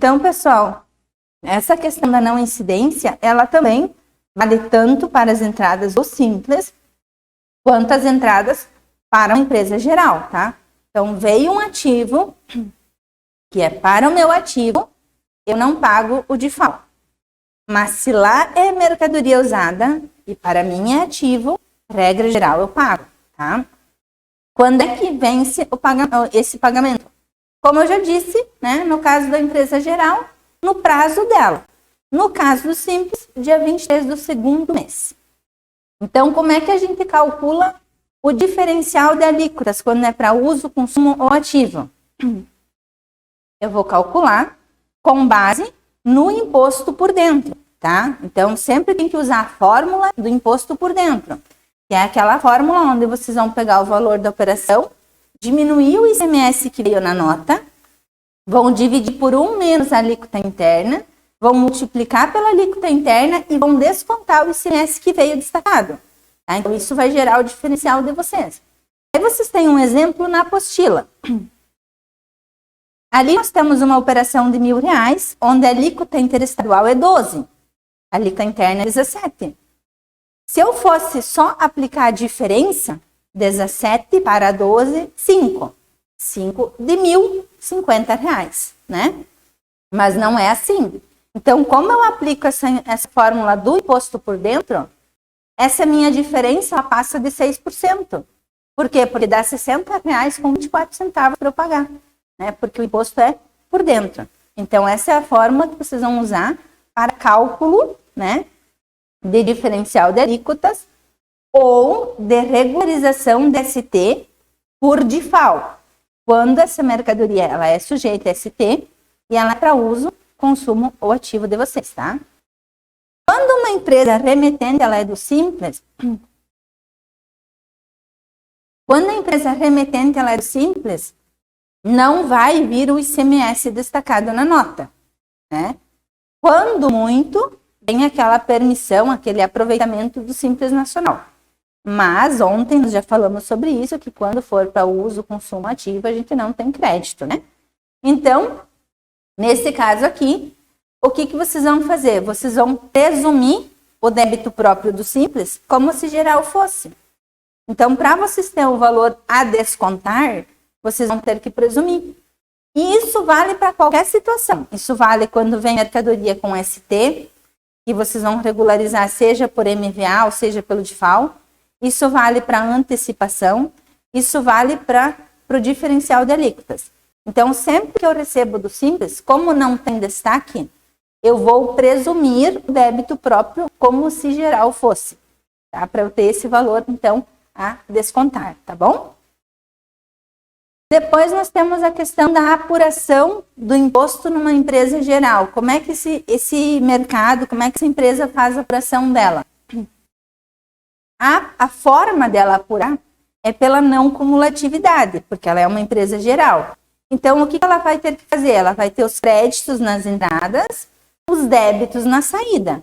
Então, pessoal, essa questão da não incidência, ela também vale tanto para as entradas do Simples, quanto as entradas para uma empresa geral, tá? Então, veio um ativo, que é para o meu ativo, eu não pago o DIFAL. Mas se lá é mercadoria usada, e para mim é ativo, regra geral eu pago, tá? Quando é que vence esse pagamento? Como eu já disse, né, no caso da empresa geral, no prazo dela. No caso do Simples, dia 23 do segundo mês. Então, como é que a gente calcula o diferencial de alíquotas quando é para uso, consumo ou ativo? Eu vou calcular com base no imposto por dentro, tá? Então, sempre tem que usar a fórmula do imposto por dentro, que é aquela fórmula onde vocês vão pegar o valor da operação, diminuir o ICMS que veio na nota, vão dividir por 1 menos a alíquota interna, vão multiplicar pela alíquota interna e vão descontar o ICMS que veio destacado. Tá? Então, isso vai gerar o diferencial de vocês. Aí vocês têm um exemplo na apostila. Ali nós temos uma operação de R$1.000, onde a alíquota interestadual é 12, a alíquota interna é 17. Se eu fosse só aplicar a diferença, 17 para 12, 5. 5 de R$1.050, né? Mas não é assim. Então, como eu aplico essa fórmula do imposto por dentro, essa minha diferença ela passa de 6%. Por quê? Porque dá R$60 com 24 centavos para eu pagar, né? Porque o imposto é por dentro. Então, essa é a fórmula que vocês vão usar para cálculo, né, de diferencial de alíquotas ou de regularização de ST por DIFAL. Quando essa mercadoria ela é sujeita a ST e ela é para uso, consumo ou ativo de vocês, tá? Quando uma empresa remetente ela é do Simples, não vai vir o ICMS destacado na nota, né? Quando muito, tem aquela permissão, aquele aproveitamento do Simples Nacional. Mas ontem nós já falamos sobre isso, que quando for para o uso, consumo ativo, a gente não tem crédito, né? Então, nesse caso aqui, o que vocês vão fazer? Vocês vão presumir o débito próprio do Simples como se geral fosse. Então, para vocês terem o valor a descontar, vocês vão ter que presumir. E isso vale para qualquer situação. Isso vale quando vem mercadoria com ST, que vocês vão regularizar, seja por MVA ou seja pelo DIFAL. Isso vale para antecipação. Isso vale para o diferencial de alíquotas. Então, sempre que eu recebo do Simples, como não tem destaque, eu vou presumir o débito próprio como se geral fosse, tá? Para eu ter esse valor, então, a descontar, tá bom? Depois nós temos a questão da apuração do imposto numa empresa geral. Como é que esse mercado, como é que essa empresa faz a apuração dela? A forma dela apurar é pela não cumulatividade, porque ela é uma empresa geral. Então, o que ela vai ter que fazer? Ela vai ter os créditos nas entradas, os débitos na saída.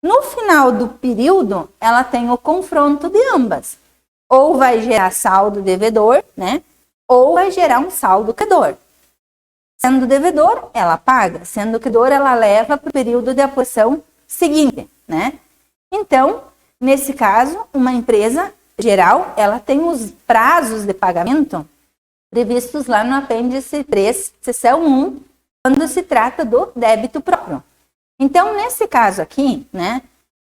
No final do período, ela tem o confronto de ambas. Ou vai gerar saldo devedor, né? Ou vai gerar um saldo credor. Sendo devedor, ela paga. Sendo credor, ela leva para o período de apuração seguinte, né? Então, nesse caso, uma empresa geral, ela tem os prazos de pagamento previstos lá no apêndice 3, seção 1, quando se trata do débito próprio. Então, nesse caso aqui, né,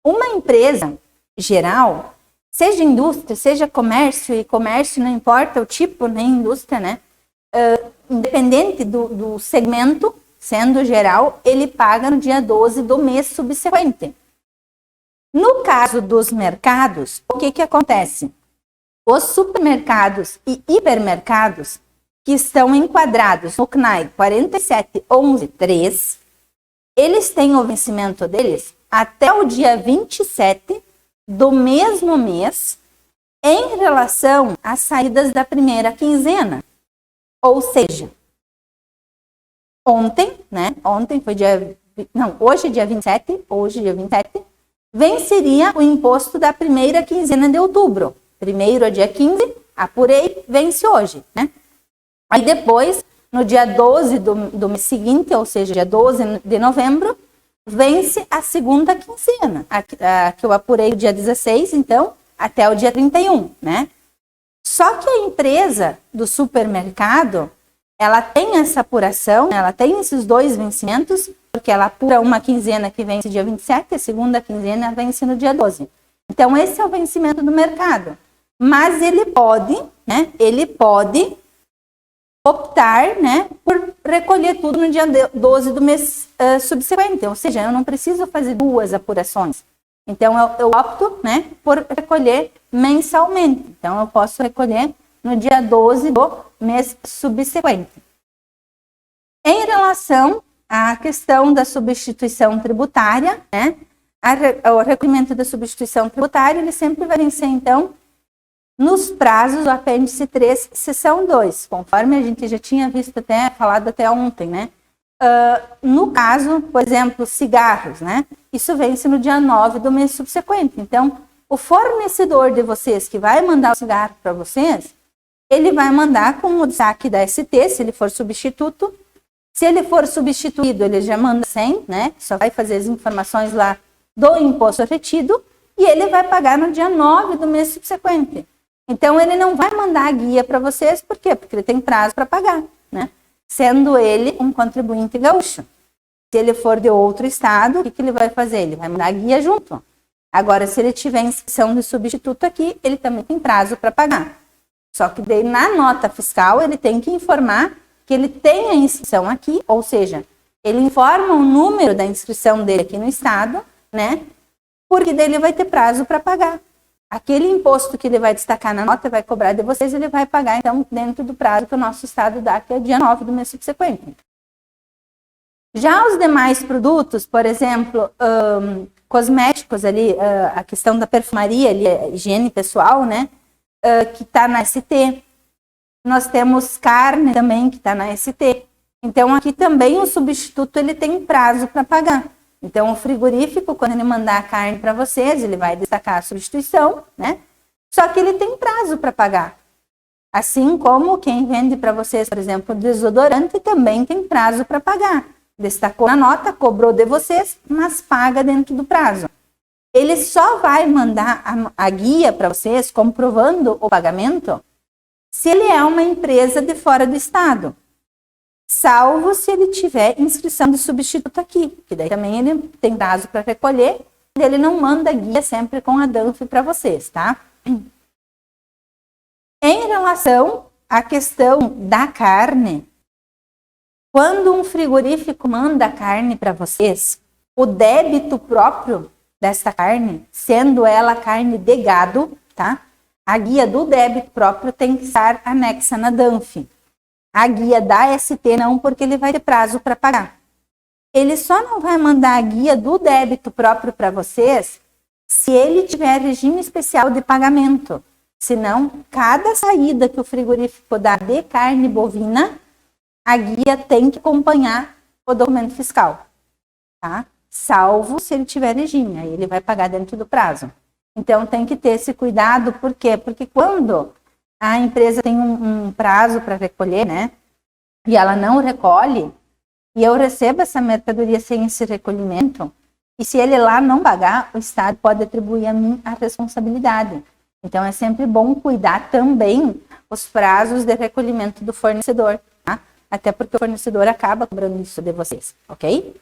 uma empresa geral, seja indústria, seja comércio, e comércio não importa o tipo, nem indústria, né, independente do segmento, sendo geral, ele paga no dia 12 do mês subsequente. No caso dos mercados, o que acontece? Os supermercados e hipermercados que estão enquadrados no CNAE 47.11.3, eles têm o vencimento deles até o dia 27 do mesmo mês em relação às saídas da primeira quinzena. Ou seja, ontem, né? Ontem foi hoje dia 27, venceria o imposto da primeira quinzena de outubro. Primeiro a dia 15, apurei, vence hoje, né? Aí depois no dia 12 do mês seguinte, ou seja, dia 12 de novembro, vence a segunda quinzena. A que eu apurei o dia 16, então, até o dia 31, né? Só que a empresa do supermercado, ela tem essa apuração, ela tem esses dois vencimentos, porque ela apura uma quinzena que vence dia 27, a segunda quinzena vence no dia 12. Então, esse é o vencimento do mercado. Mas ele pode, né? Ele pode optar, né, por recolher tudo no dia 12 do mês subsequente. Ou seja, eu não preciso fazer duas apurações. Então, eu opto, né, por recolher mensalmente. Então, eu posso recolher no dia 12 do mês subsequente. Em relação à questão da substituição tributária, né, o recolhimento da substituição tributária, ele sempre vai vencer, então, nos prazos do apêndice 3, seção 2, conforme a gente já tinha visto falado até ontem, né? No caso, por exemplo, cigarros, né? Isso vence no dia 9 do mês subsequente. Então, o fornecedor de vocês que vai mandar o cigarro para vocês, ele vai mandar com o destaque da ST, se ele for substituto. Se ele for substituído, ele já manda sem, né? Só vai fazer as informações lá do imposto retido e ele vai pagar no dia 9 do mês subsequente. Então, ele não vai mandar a guia para vocês, por quê? Porque ele tem prazo para pagar, né? Sendo ele um contribuinte gaúcho. Se ele for de outro estado, o que ele vai fazer? Ele vai mandar a guia junto. Agora, se ele tiver inscrição de substituto aqui, ele também tem prazo para pagar. Só que daí, na nota fiscal, ele tem que informar que ele tem a inscrição aqui, ou seja, ele informa o número da inscrição dele aqui no estado, né? Porque daí ele vai ter prazo para pagar. Aquele imposto que ele vai destacar na nota, vai cobrar de vocês, ele vai pagar, então, dentro do prazo que o nosso estado dá, que é dia 9 do mês subsequente. Já os demais produtos, por exemplo, cosméticos ali, a questão da perfumaria ali, a higiene pessoal, né, que está na ST. Nós temos carne também, que está na ST. Então, aqui também o substituto, ele tem prazo para pagar. Então, o frigorífico, quando ele mandar a carne para vocês, ele vai destacar a substituição, né? Só que ele tem prazo para pagar. Assim como quem vende para vocês, por exemplo, desodorante, também tem prazo para pagar. Destacou na nota, cobrou de vocês, mas paga dentro do prazo. Ele só vai mandar a guia para vocês, comprovando o pagamento, se ele é uma empresa de fora do estado. Salvo se ele tiver inscrição de substituto aqui, que daí também ele tem prazo para recolher, e ele não manda guia sempre com a DANF para vocês, tá? Em relação à questão da carne, quando um frigorífico manda a carne para vocês, o débito próprio dessa carne, sendo ela carne de gado, tá? A guia do débito próprio tem que estar anexa na DANF. A guia da ST não, porque ele vai ter prazo para pagar. Ele só não vai mandar a guia do débito próprio para vocês se ele tiver regime especial de pagamento. Senão, cada saída que o frigorífico dá de carne bovina, a guia tem que acompanhar o documento fiscal, tá? Salvo se ele tiver regime, aí ele vai pagar dentro do prazo. Então, tem que ter esse cuidado, por quê? Porque quando a empresa tem um prazo para recolher, né? E ela não recolhe, e eu recebo essa mercadoria sem esse recolhimento, e se ele lá não pagar, o Estado pode atribuir a mim a responsabilidade. Então, é sempre bom cuidar também os prazos de recolhimento do fornecedor, tá? Até porque o fornecedor acaba cobrando isso de vocês, ok?